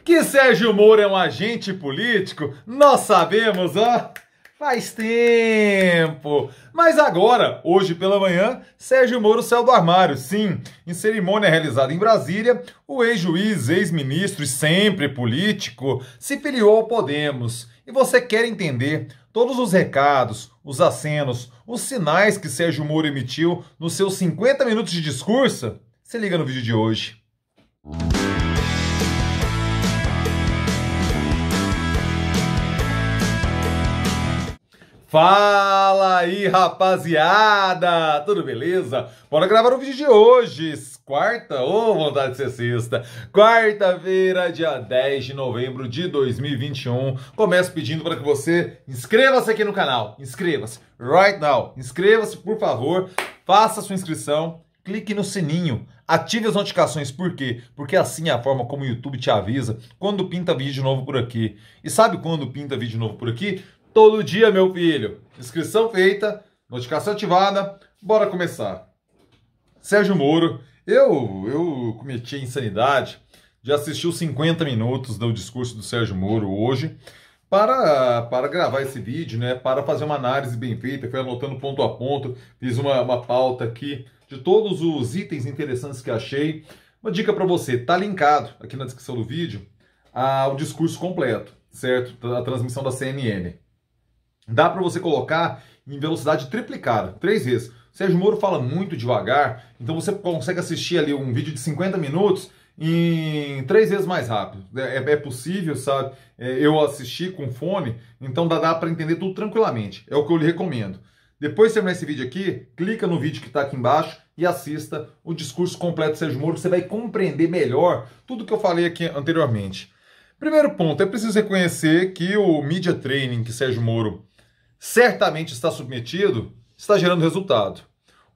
Que Sérgio Moro é um agente político, nós sabemos, ó, faz tempo. Mas agora, hoje pela manhã, Sérgio Moro saiu do armário. Sim, em cerimônia realizada em Brasília, o ex-juiz, ex-ministro e sempre político se filiou ao Podemos. E você quer entender todos os recados, os acenos, os sinais que Sérgio Moro emitiu nos seus 50 minutos de discurso? Se liga no vídeo de hoje. Fala aí, rapaziada! Tudo beleza? Bora gravar o vídeo de hoje, quarta, vontade de ser sexta, quarta-feira, dia 10 de novembro de 2021. Começo pedindo para que você inscreva-se aqui no canal, inscreva-se, right now, inscreva-se por favor, faça sua inscrição, clique no sininho, ative as notificações, por quê? Porque assim é a forma como o YouTube te avisa quando pinta vídeo novo por aqui. E sabe quando pinta vídeo novo por aqui? Todo dia, meu filho. Inscrição feita, notificação ativada, bora começar. Sérgio Moro, eu cometi a insanidade de assistir os 50 minutos do discurso do Sérgio Moro hoje para gravar esse vídeo, né? Para fazer uma análise bem feita, fui anotando ponto a ponto, fiz uma pauta aqui de todos os itens interessantes que achei. Uma dica para você, tá linkado aqui na descrição do vídeo o discurso completo, certo? A transmissão da CNN. Dá para você colocar em velocidade triplicada, 3 vezes. Sérgio Moro fala muito devagar, então você consegue assistir ali um vídeo de 50 minutos em 3 vezes mais rápido. É possível, sabe? Eu assisti com fone, então dá para entender tudo tranquilamente. É o que eu lhe recomendo. Depois de terminar esse vídeo aqui, clica no vídeo que está aqui embaixo e assista o discurso completo do Sérgio Moro, você vai compreender melhor tudo que eu falei aqui anteriormente. Primeiro ponto, é preciso reconhecer que o media training que Sérgio Moro certamente está submetido, está gerando resultado.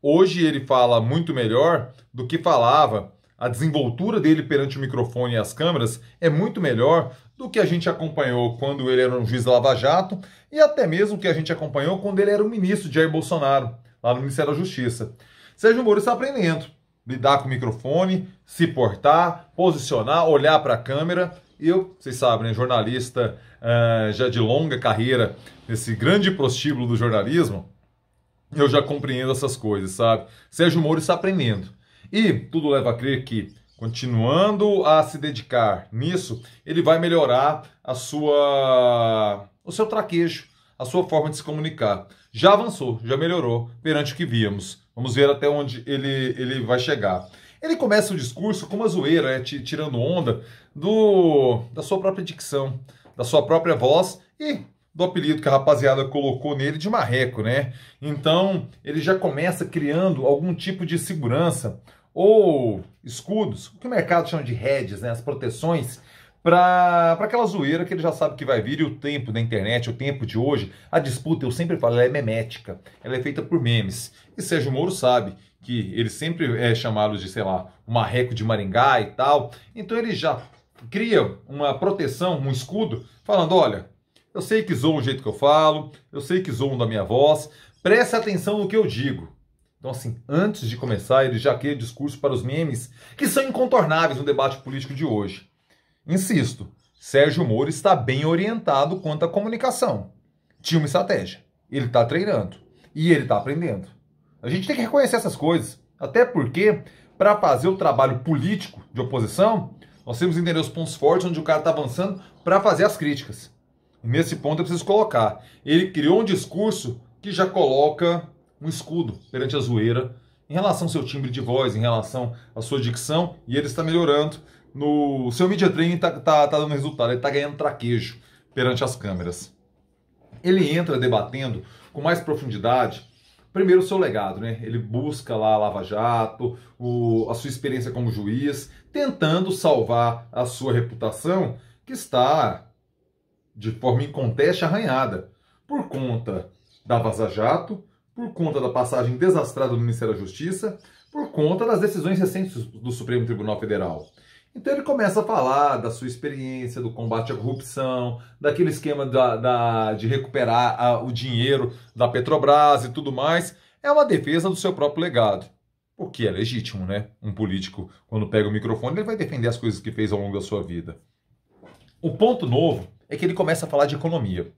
Hoje ele fala muito melhor do que falava, a desenvoltura dele perante o microfone e as câmeras é muito melhor do que a gente acompanhou quando ele era um juiz da Lava Jato e até mesmo que a gente acompanhou quando ele era o ministro de Jair Bolsonaro, lá no Ministério da Justiça. Sérgio Moro está aprendendo a lidar com o microfone, se portar, posicionar, olhar para a câmera. Vocês sabem, né, jornalista já de longa carreira nesse grande prostíbulo do jornalismo, eu já compreendo essas coisas, sabe? Sérgio Moro está aprendendo. E tudo leva a crer que, continuando a se dedicar nisso, ele vai melhorar o seu traquejo, a sua forma de se comunicar. Já avançou, já melhorou perante o que víamos. Vamos ver até onde ele vai chegar. Ele começa o discurso com uma zoeira, né, tirando onda da sua própria dicção, da sua própria voz e do apelido que a rapaziada colocou nele de marreco, né? Então, ele já começa criando algum tipo de segurança ou escudos, o que o mercado chama de heads, né? As proteções para aquela zoeira que ele já sabe que vai vir. E o tempo da internet, o tempo de hoje, a disputa, eu sempre falo, ela é memética, ela é feita por memes. E Sérgio Moro sabe que ele sempre é chamado de, sei lá, o marreco de Maringá e tal. Então ele já cria uma proteção, um escudo, falando, olha, eu sei que zoam o jeito que eu falo, eu sei que zoam da minha voz, preste atenção no que eu digo. Então assim, antes de começar, ele já cria discurso para os memes que são incontornáveis no debate político de hoje. Insisto, Sérgio Moro está bem orientado quanto à comunicação. Tinha uma estratégia, ele está treinando e ele está aprendendo. A gente tem que reconhecer essas coisas, até porque, para fazer o trabalho político de oposição, nós temos que entender os pontos fortes onde o cara está avançando para fazer as críticas. E nesse ponto eu preciso colocar. Ele criou um discurso que já coloca um escudo perante a zoeira em relação ao seu timbre de voz, em relação à sua dicção, e ele está melhorando. O seu media training está dando resultado, ele está ganhando traquejo perante as câmeras. Ele entra debatendo com mais profundidade, primeiro o seu legado, né? Ele busca lá a Lava Jato, a sua experiência como juiz, tentando salvar a sua reputação, que está de forma inconteste arranhada, por conta da Vaza Jato, por conta da passagem desastrada do Ministério da Justiça, por conta das decisões recentes do Supremo Tribunal Federal. Então ele começa a falar da sua experiência, do combate à corrupção, daquele esquema de recuperar o dinheiro da Petrobras e tudo mais. É uma defesa do seu próprio legado. O que é legítimo, né? Um político, quando pega o microfone, ele vai defender as coisas que fez ao longo da sua vida. O ponto novo é que ele começa a falar de economia.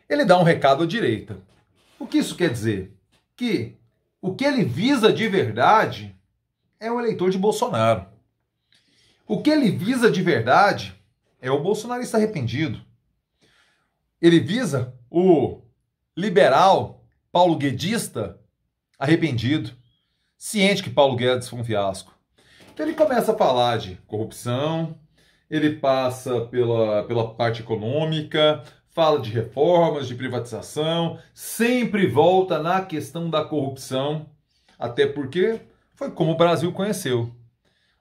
Ele dá um recado à direita. O que isso quer dizer? Que o que ele visa de verdade é o eleitor de Bolsonaro. O que ele visa de verdade é o bolsonarista arrependido. Ele visa o liberal Paulo Guedista arrependido, ciente que Paulo Guedes foi um fiasco. Então ele começa a falar de corrupção, ele passa pela parte econômica, fala de reformas, de privatização, sempre volta na questão da corrupção, até porque foi como o Brasil conheceu.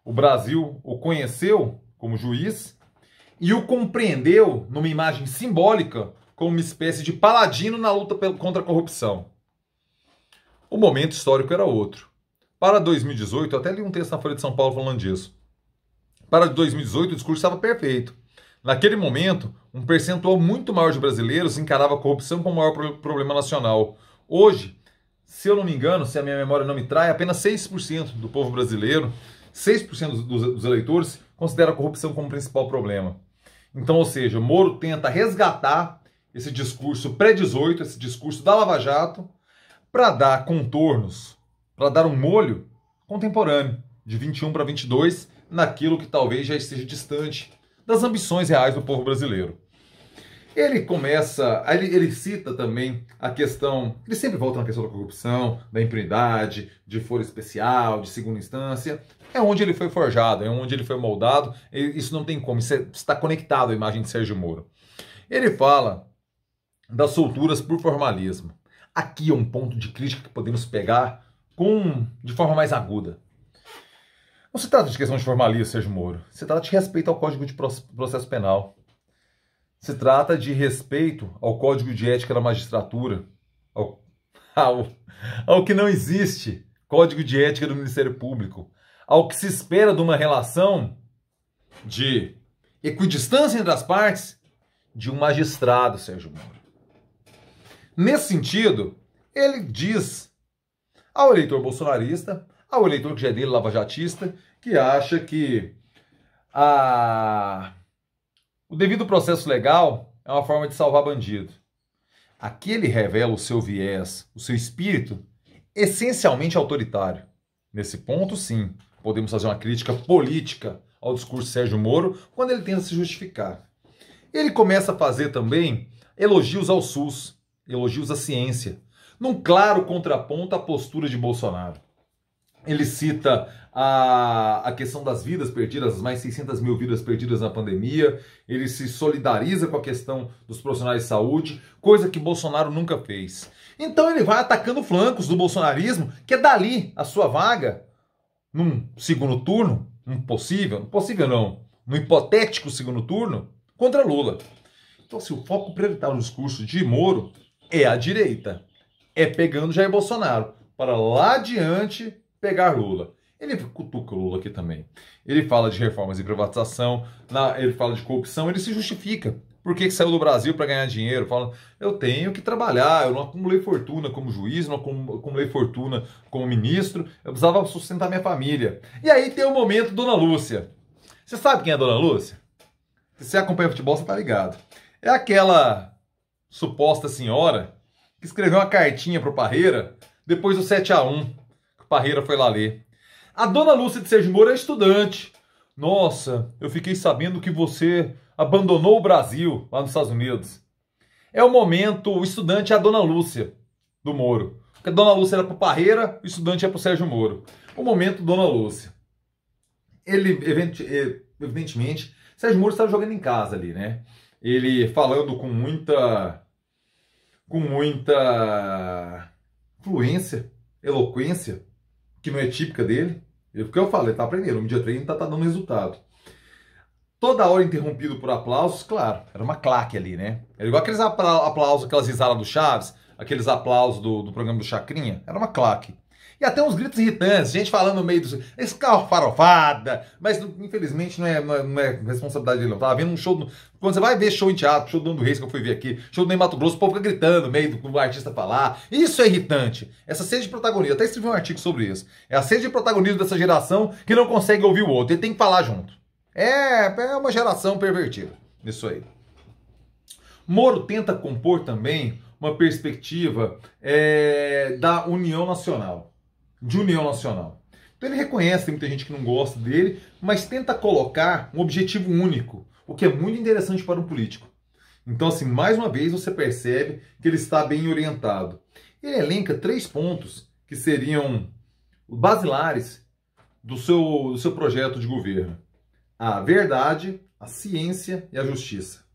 O Brasil o conheceu como juiz e o compreendeu numa imagem simbólica como uma espécie de paladino na luta contra a corrupção. O momento histórico era outro. Para 2018, eu até li um texto na Folha de São Paulo falando disso. Para 2018, o discurso estava perfeito. Naquele momento, um percentual muito maior de brasileiros encarava a corrupção como o maior problema nacional. Hoje, se eu não me engano, se a minha memória não me trai, apenas 6% do povo brasileiro, 6% dos eleitores, considera a corrupção como principal problema. Então, ou seja, Moro tenta resgatar esse discurso pré-18, esse discurso da Lava Jato, para dar contornos, para dar um molho contemporâneo, de 21 para 22, naquilo que talvez já esteja distante das ambições reais do povo brasileiro. Ele começa, ele cita também a questão, ele sempre volta na questão da corrupção, da impunidade, de foro especial, de segunda instância, é onde ele foi forjado, é onde ele foi moldado, isso não tem como, isso está conectado à imagem de Sérgio Moro. Ele fala das solturas por formalismo. Aqui é um ponto de crítica que podemos pegar de forma mais aguda. Não se trata de questão de formalismo, Sérgio Moro. Se trata de respeito ao Código de Processo Penal. Se trata de respeito ao Código de Ética da Magistratura. Ao que não existe Código de Ética do Ministério Público. Ao que se espera de uma relação de equidistância entre as partes de um magistrado, Sérgio Moro. Nesse sentido, ele diz ao eleitor bolsonarista, ao eleitor que já é dele, lavajatista, que acha que o devido processo legal é uma forma de salvar bandido. Aqui ele revela o seu viés, o seu espírito essencialmente autoritário. Nesse ponto, sim, podemos fazer uma crítica política ao discurso de Sérgio Moro quando ele tenta se justificar. Ele começa a fazer também elogios ao SUS, elogios à ciência, num claro contraponto à postura de Bolsonaro. Ele cita a questão das vidas perdidas, as mais 600 mil vidas perdidas na pandemia. Ele se solidariza com a questão dos profissionais de saúde, coisa que Bolsonaro nunca fez. Então ele vai atacando flancos do bolsonarismo, que é dali a sua vaga, num segundo turno, num hipotético segundo turno, contra Lula. Então, assim, o foco prioritário do discurso de Moro é a direita. É pegando Jair Bolsonaro para lá adiante pegar Lula. Ele cutuca o Lula aqui também. Ele fala de reformas e privatização, ele fala de corrupção, ele se justifica. Por que saiu do Brasil para ganhar dinheiro? Fala, eu tenho que trabalhar, eu não acumulei fortuna como juiz, não acumulei fortuna como ministro, eu precisava sustentar minha família. E aí tem o momento Dona Lúcia. Você sabe quem é Dona Lúcia? Se você acompanha futebol, você tá ligado. É aquela suposta senhora que escreveu uma cartinha pro Parreira depois do 7-1, que o Parreira foi lá ler. A Dona Lúcia de Sérgio Moro é estudante. Nossa, eu fiquei sabendo que você abandonou o Brasil lá nos Estados Unidos. É o momento, o estudante é a Dona Lúcia do Moro. Porque a Dona Lúcia era pro Parreira, o estudante é pro Sérgio Moro. O momento Dona Lúcia. Ele, evidentemente, Sérgio Moro estava jogando em casa ali, né? Ele falando com muita fluência, eloquência, que não é típica dele. Porque eu falo, ele tá aprendendo, o media training tá dando resultado. Toda hora interrompido por aplausos, claro, era uma claque ali, né? Era igual aqueles aplausos, aquelas risadas do Chaves, aqueles aplausos do programa do Chacrinha, era uma claque. E até uns gritos irritantes, gente falando no meio do... Esse carro farofada, mas infelizmente não é responsabilidade dele não. Tava vendo um show... Quando você vai ver show em teatro, show do Nando Reis que eu fui ver aqui, show do Ney Matogrosso, o povo fica gritando no meio do artista falar. Isso é irritante. Essa sede de protagonismo, eu até escrevi um artigo sobre isso. É a sede de protagonismo dessa geração que não consegue ouvir o outro, ele tem que falar junto. É uma geração pervertida. nisso aí. Moro tenta compor também uma perspectiva da União Nacional, de União Nacional. Então ele reconhece, tem muita gente que não gosta dele, mas tenta colocar um objetivo único, o que é muito interessante para um político. Então, assim, mais uma vez você percebe que ele está bem orientado. Ele elenca 3 pontos que seriam basilares do seu projeto de governo: a verdade, a ciência e a justiça.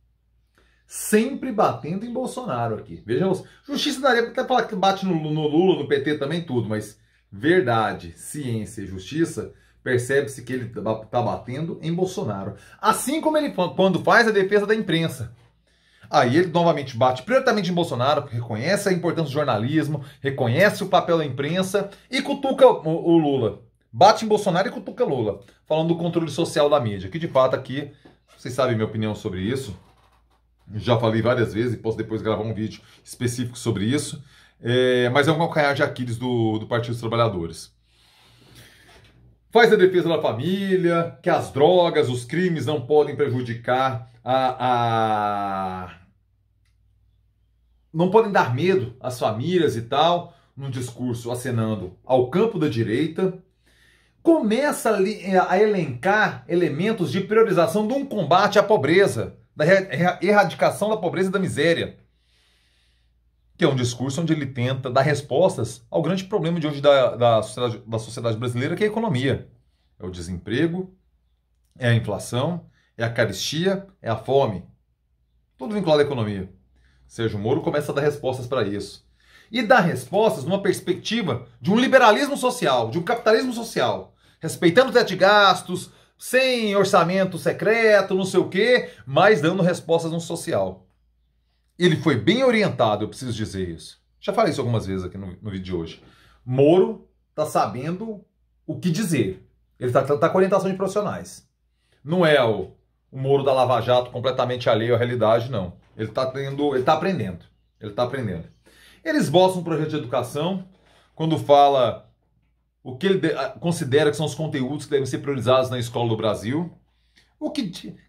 Sempre batendo em Bolsonaro aqui. Vejam, justiça daria para até falar que bate no Lula, no PT também, tudo, mas verdade, ciência e justiça, percebe-se que ele está batendo em Bolsonaro. Assim como ele, quando faz a defesa da imprensa. Aí ele novamente bate prioritariamente em Bolsonaro, reconhece a importância do jornalismo, reconhece o papel da imprensa e cutuca o Lula. Bate em Bolsonaro e cutuca Lula, falando do controle social da mídia, que de fato aqui, vocês sabem minha opinião sobre isso, já falei várias vezes e posso depois gravar um vídeo específico sobre isso, mas é um calcanhar de Aquiles do Partido dos Trabalhadores. Faz a defesa da família, que as drogas, os crimes não podem prejudicar não podem dar medo às famílias e tal, num discurso acenando ao campo da direita. Começa a elencar elementos de priorização de um combate à pobreza, da erradicação da pobreza e da miséria, que é um discurso onde ele tenta dar respostas ao grande problema de hoje da sociedade brasileira, que é a economia. É o desemprego, é a inflação, é a carestia, é a fome. Tudo vinculado à economia. Sérgio Moro começa a dar respostas para isso. E dá respostas numa perspectiva de um liberalismo social, de um capitalismo social, respeitando o teto de gastos, sem orçamento secreto, não sei o quê, mas dando respostas no social. Ele foi bem orientado, eu preciso dizer isso. Já falei isso algumas vezes aqui no vídeo de hoje. Moro está sabendo o que dizer. Ele está com orientação de profissionais. Não é o Moro da Lava Jato completamente alheio à realidade, não. Ele está aprendendo. Ele está aprendendo. Ele esboça um projeto de educação quando fala o que ele considera que são os conteúdos que devem ser priorizados na escola do Brasil.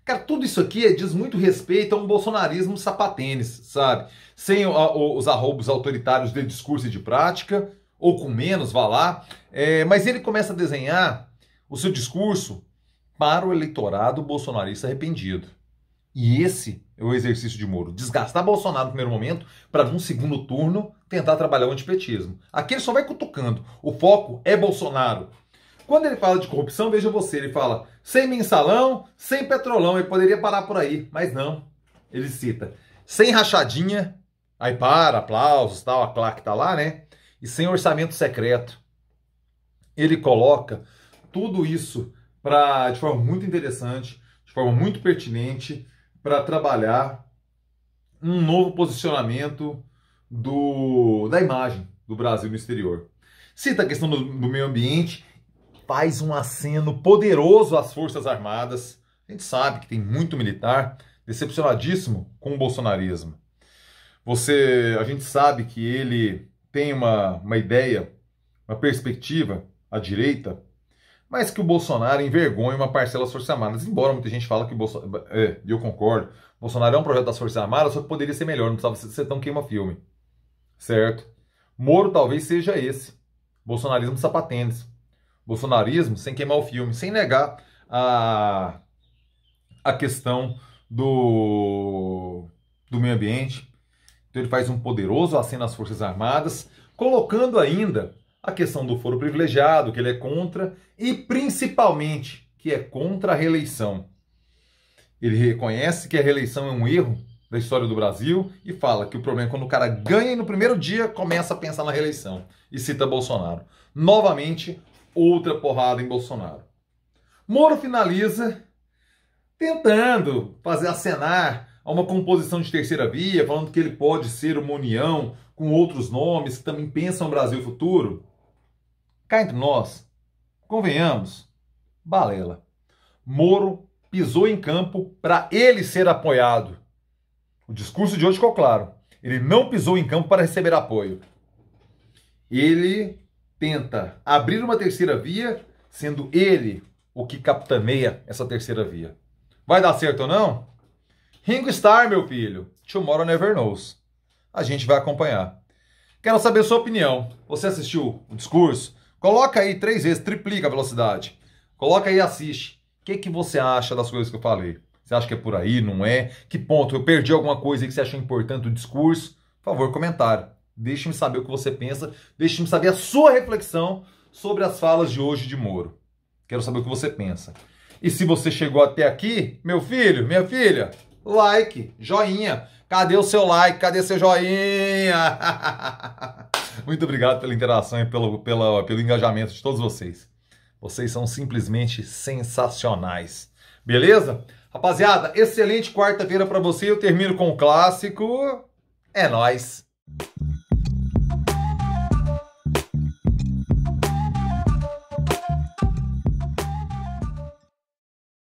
Cara, tudo isso aqui diz muito respeito a um bolsonarismo sapatênis, sabe? Sem os arroubos autoritários de discurso e de prática, ou com menos, vá lá. Mas ele começa a desenhar o seu discurso para o eleitorado bolsonarista arrependido. E esse é o exercício de Moro. Desgastar Bolsonaro no primeiro momento para, num segundo turno, tentar trabalhar o antipetismo. Aqui ele só vai cutucando. O foco é Bolsonaro. Quando ele fala de corrupção, veja você, ele fala sem mensalão, sem petrolão. Ele poderia parar por aí, mas não. Ele cita sem rachadinha, aí aplausos, tal, a claque tá lá, né? E sem orçamento secreto. Ele coloca tudo isso de forma muito interessante, de forma muito pertinente, para trabalhar um novo posicionamento da imagem do Brasil no exterior. Cita a questão do meio ambiente, faz um aceno poderoso às Forças Armadas. A gente sabe que tem muito militar decepcionadíssimo com o bolsonarismo. A gente sabe que ele tem uma ideia, uma perspectiva à direita, mas que o Bolsonaro envergonha uma parcela das Forças Armadas. Embora muita gente fale que o Bolsonaro... eu concordo. Bolsonaro é um projeto das Forças Armadas, só que poderia ser melhor, não precisava ser tão queima-filme. Certo? Moro talvez seja esse. Bolsonarismo sapatênis. Bolsonarismo sem queimar o filme, sem negar a questão do meio ambiente. Então ele faz um poderoso aceno às Forças Armadas, colocando ainda a questão do foro privilegiado, que ele é contra, e principalmente que é contra a reeleição. Ele reconhece que a reeleição é um erro da história do Brasil e fala que o problema é quando o cara ganha e no primeiro dia começa a pensar na reeleição. E cita Bolsonaro. Novamente, outra porrada em Bolsonaro. Moro finaliza tentando fazer acenar a uma composição de terceira via, falando que ele pode ser uma união com outros nomes que também pensam no Brasil futuro. Cá entre nós, convenhamos, balela. Moro pisou em campo para ele ser apoiado. O discurso de hoje ficou claro. Ele não pisou em campo para receber apoio. Ele tenta abrir uma terceira via, sendo ele o que capitaneia essa terceira via. Vai dar certo ou não? Ringo Starr, meu filho. Tomorrow Never Knows. A gente vai acompanhar. Quero saber sua opinião. Você assistiu o discurso? Coloca aí 3 vezes, triplica a velocidade. Coloca aí e assiste. O que você acha das coisas que eu falei? Você acha que é por aí, não é? Que ponto? Eu perdi alguma coisa aí que você achou importante do discurso? Por favor, comentário. Deixe-me saber o que você pensa. Deixe-me saber a sua reflexão sobre as falas de hoje de Moro. Quero saber o que você pensa. E se você chegou até aqui, meu filho, minha filha, like, joinha. Cadê o seu like? Cadê seu joinha? Muito obrigado pela interação e pelo engajamento de todos vocês. Vocês são simplesmente sensacionais. Beleza? Rapaziada, excelente quarta-feira para você. Eu termino com o clássico. É nóis!